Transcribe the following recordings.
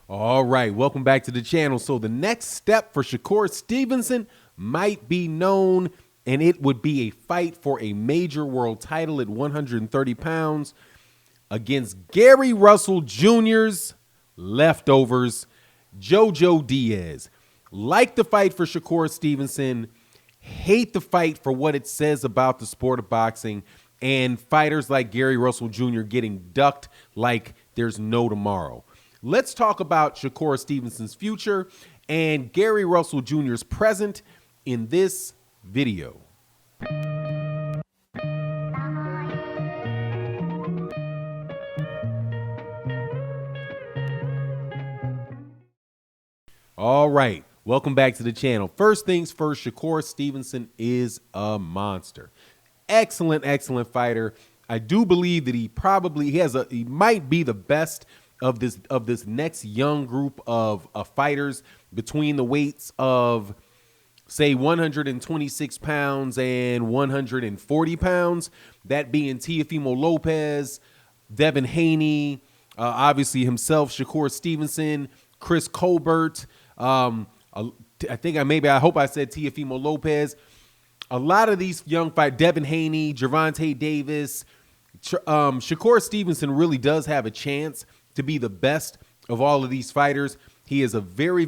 All right, welcome back to the channel. So the next step for Shakur Stevenson might be known, and it would be a fight for a major world title at 130 pounds against Gary Russell Jr.'s leftovers, JoJo Diaz. Like the fight for Shakur Stevenson, hate the fight for what it says about the sport of boxing and fighters like Gary Russell Jr. getting ducked like there's no tomorrow. Let's talk about Shakur Stevenson's future and Gary Russell Jr.'s present in this video. All right, welcome back to the channel. First things first, Shakur Stevenson is a monster. Excellent fighter. I do believe that he might be the best of this next young group of fighters between the weights of, say, 126 pounds and 140 pounds. That being Teofimo Lopez, Devin Haney, obviously himself, Shakur Stevenson, Chris Colbert. I hope I said Teofimo Lopez. A lot of these young fighters, Devin Haney, Gervonta Davis, Shakur Stevenson really does have a chance to be the best of all of these fighters. He is a very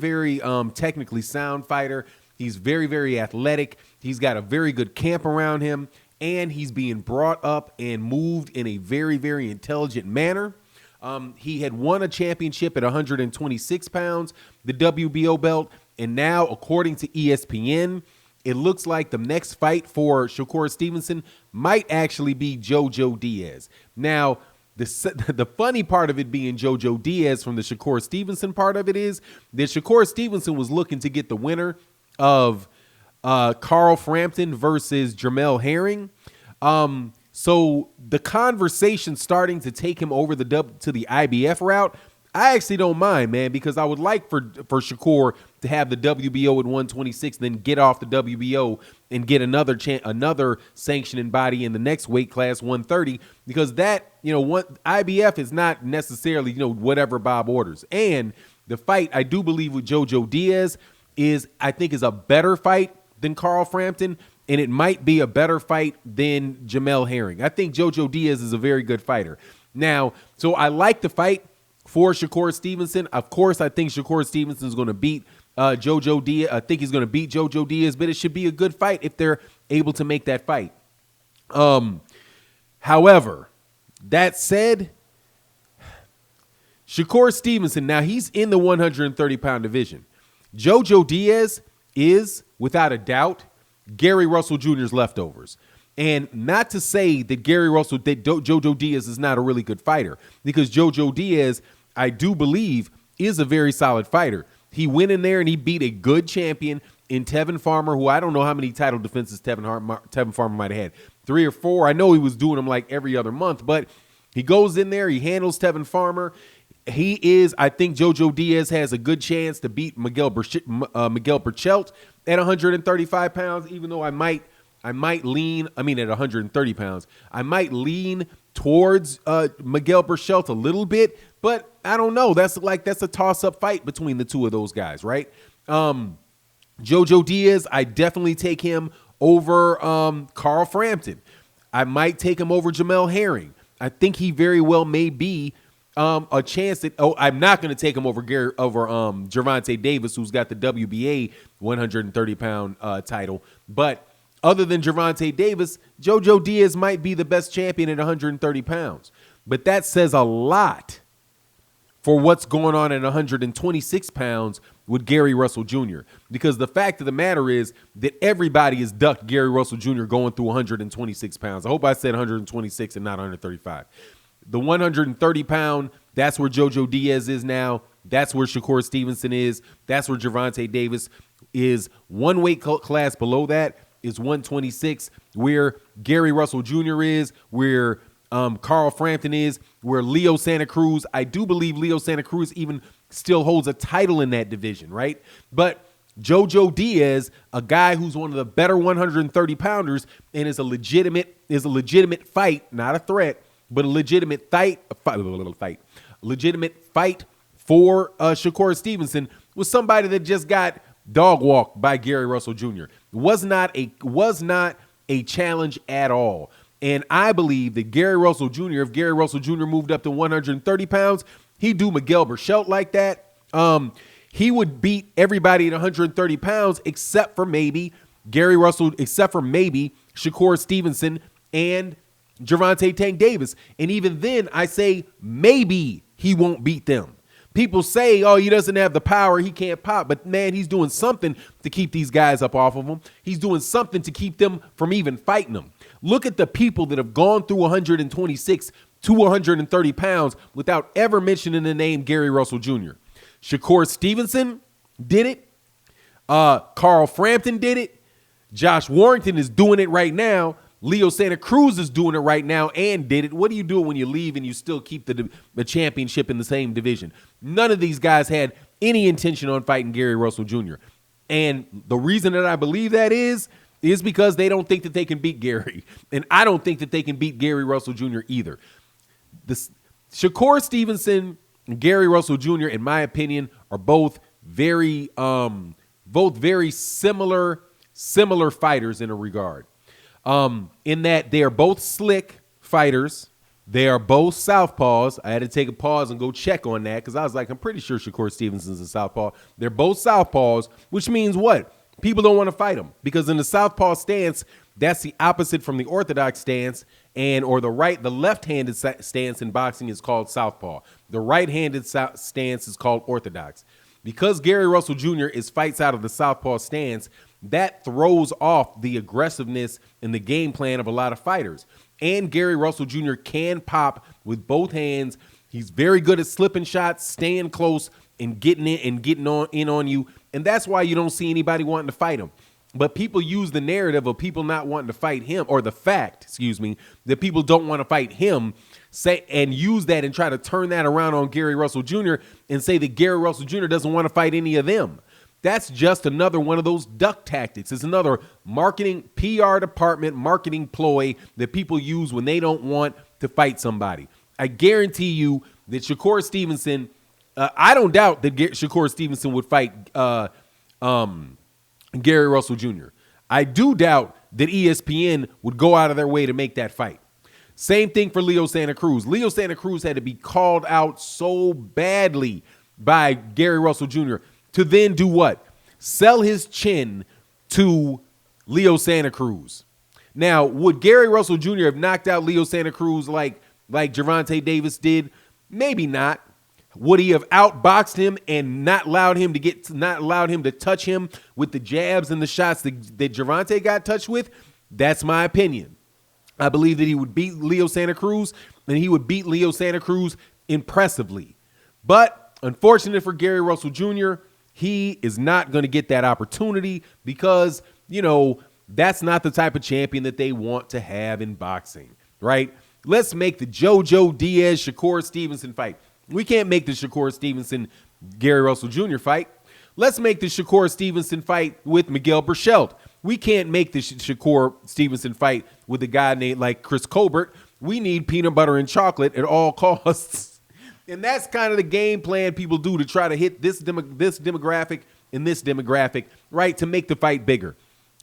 technically sound fighter. He's very athletic. He's got a very good camp around him, and he's being brought up and moved in a very intelligent manner. He had won a championship at 126 pounds, the WBO belt, and now, according to ESPN, it looks like the next fight for Shakur Stevenson might actually be JoJo Diaz. Now, the funny part of it being JoJo Diaz from the Shakur Stevenson part of it is that Shakur Stevenson was looking to get the winner of Carl Frampton versus Jamel Herring. So the conversation starting to take him over to the IBF route, I actually don't mind, man, because I would like for Shakur to have the WBO at 126, then get off the WBO and get another sanctioning body in the next weight class, 130, because that, IBF is not necessarily, whatever Bob orders. And the fight, I do believe, with JoJo Diaz I think is a better fight than Carl Frampton, and it might be a better fight than Jamel Herring. I think JoJo Diaz is a very good fighter. Now, so I like the fight for Shakur Stevenson. Of course, I think Shakur Stevenson is going to beat JoJo Diaz. I think he's going to beat JoJo Diaz, but it should be a good fight if they're able to make that fight. However, that said, Shakur Stevenson, now he's in the 130-pound division. JoJo Diaz is, without a doubt, Gary Russell Jr.'s leftovers. And not to say that JoJo Diaz is not a really good fighter, because JoJo Diaz, I do believe, is a very solid fighter. He went in there and he beat a good champion in Tevin Farmer, who I don't know how many title defenses Tevin Farmer might have had. 3 or 4. I know he was doing them like every other month, but he goes in there, he handles Tevin Farmer. I think JoJo Diaz has a good chance to beat Miguel Berchelt at 135 pounds, even though I might lean, at 130 pounds, I might lean towards Miguel Berchelt a little bit, but I don't know. That's a toss-up fight between the two of those guys, right? JoJo Diaz, I definitely take him over Carl Frampton. I might take him over Jamel Herring. I think he very well may be a chance that, I'm not going to take him over Gervonta Davis, who's got the WBA 130-pound title. But other than Gervonta Davis, JoJo Diaz might be the best champion at 130 pounds. But that says a lot for what's going on at 126 pounds with Gary Russell Jr. Because the fact of the matter is that everybody has ducked Gary Russell Jr. going through 126 pounds. I hope I said 126 and not 135. The 130-pound, that's where JoJo Diaz is now. That's where Shakur Stevenson is. That's where Gervonta Davis is. One weight class below that is 126, where Gary Russell Jr. is, where Carl Frampton is, where Leo Santa Cruz, I do believe Leo Santa Cruz even still holds a title in that division, right? But JoJo Diaz, a guy who's one of the better 130-pounders and is a legitimate fight, not a threat, but a legitimate fight for Shakur Stevenson was somebody that just got dog walked by Gary Russell Jr. Was not a challenge at all. And I believe that Gary Russell Jr., if Gary Russell Jr. moved up to 130 pounds, he'd do Miguel Burchelt like that. He would beat everybody at 130 pounds except for maybe Shakur Stevenson and Gervonta Tank Davis. And even then, I say maybe he won't beat them. People say, oh, he doesn't have the power, he can't pop. But, man, he's doing something to keep these guys up off of him. He's doing something to keep them from even fighting him. Look at the people that have gone through 126 to 130 pounds without ever mentioning the name Gary Russell Jr. Shakur Stevenson did it. Carl Frampton did it. Josh Warrington is doing it right now. Leo Santa Cruz is doing it right now and did it. What do you do when you leave and you still keep the championship in the same division? None of these guys had any intention on fighting Gary Russell Jr. And the reason that I believe that is because they don't think that they can beat Gary. And I don't think that they can beat Gary Russell Jr. either. Shakur Stevenson and Gary Russell Jr., in my opinion, are both very similar fighters in a regard. In that they are both slick fighters. They are both southpaws. I had to take a pause and go check on that because I was like, I'm pretty sure Shakur Stevenson's a southpaw. They're both southpaws, which means what? People don't want to fight them because in the southpaw stance, that's the opposite from the orthodox stance, the left-handed stance in boxing is called southpaw. The right-handed stance is called orthodox. Because Gary Russell Jr. fights out of the southpaw stance, that throws off the aggressiveness and the game plan of a lot of fighters. And Gary Russell Jr. can pop with both hands. He's very good at slipping shots, staying close, and getting in on you. And that's why you don't see anybody wanting to fight him. But people use the narrative of people not wanting to fight him, or the fact, that people don't want to fight him, and use that and try to turn that around on Gary Russell Jr. and say that Gary Russell Jr. doesn't want to fight any of them. That's just another one of those duck tactics. It's another marketing, PR department marketing ploy that people use when they don't want to fight somebody. I guarantee you that Shakur Stevenson, I don't doubt that Shakur Stevenson would fight Gary Russell Jr. I do doubt that ESPN would go out of their way to make that fight. Same thing for Leo Santa Cruz. Leo Santa Cruz had to be called out so badly by Gary Russell Jr. to then do what? Sell his chin to Leo Santa Cruz. Now, would Gary Russell Jr. have knocked out Leo Santa Cruz like Gervonta Davis did? Maybe not. Would he have outboxed him and not allowed him to touch him with the jabs and the shots that Gervonta got touched with? That's my opinion. I believe that he would beat Leo Santa Cruz, and he would beat Leo Santa Cruz impressively. But unfortunately for Gary Russell Jr., he is not going to get that opportunity because, that's not the type of champion that they want to have in boxing, right? Let's make the JoJo Diaz, Shakur Stevenson fight. We can't make the Shakur Stevenson, Gary Russell Jr. fight. Let's make the Shakur Stevenson fight with Miguel Burchelt. We can't make the Shakur Stevenson fight with a guy named like Chris Colbert. We need peanut butter and chocolate at all costs. And that's kind of the game plan people do to try to hit this demographic and this demographic, right, to make the fight bigger.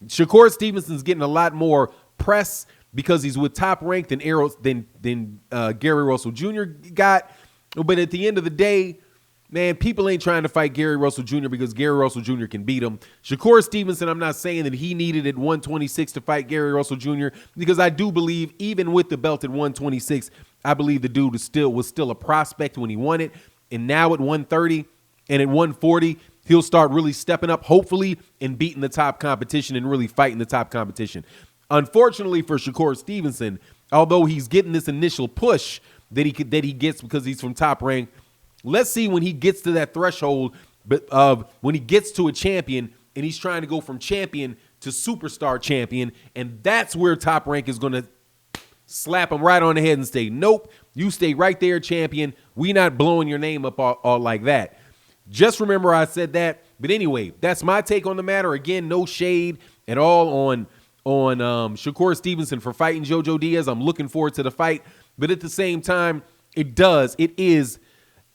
Shakur Stevenson's getting a lot more press because he's with Top Rank than Gary Russell Jr. got. But at the end of the day, man, people ain't trying to fight Gary Russell Jr. because Gary Russell Jr. can beat him. Shakur Stevenson, I'm not saying that he needed at 126 to fight Gary Russell Jr. because I do believe even with the belt at 126, I believe the dude was still a prospect when he won it. And now at 130 and at 140, he'll start really stepping up, hopefully, and beating the top competition and really fighting the top competition. Unfortunately for Shakur Stevenson, although he's getting this initial push that he gets because he's from Top Rank, let's see when he gets to that threshold of when he gets to a champion and he's trying to go from champion to superstar champion, and that's where Top Rank is going to slap him right on the head and say, nope, you stay right there, champion. We not blowing your name up all like that. Just remember I said that. But anyway, that's my take on the matter. Again, no shade at all on Shakur Stevenson for fighting JoJo Diaz. I'm looking forward to the fight. But at the same time, it is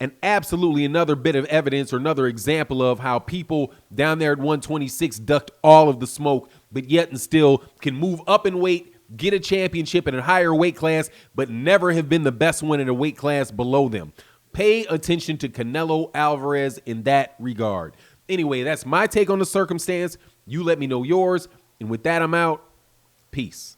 And absolutely another bit of evidence or another example of how people down there at 126 ducked all of the smoke, but yet and still can move up in weight, get a championship in a higher weight class, but never have been the best one in a weight class below them. Pay attention to Canelo Alvarez in that regard. Anyway, that's my take on the circumstance. You let me know yours. And with that, I'm out. Peace.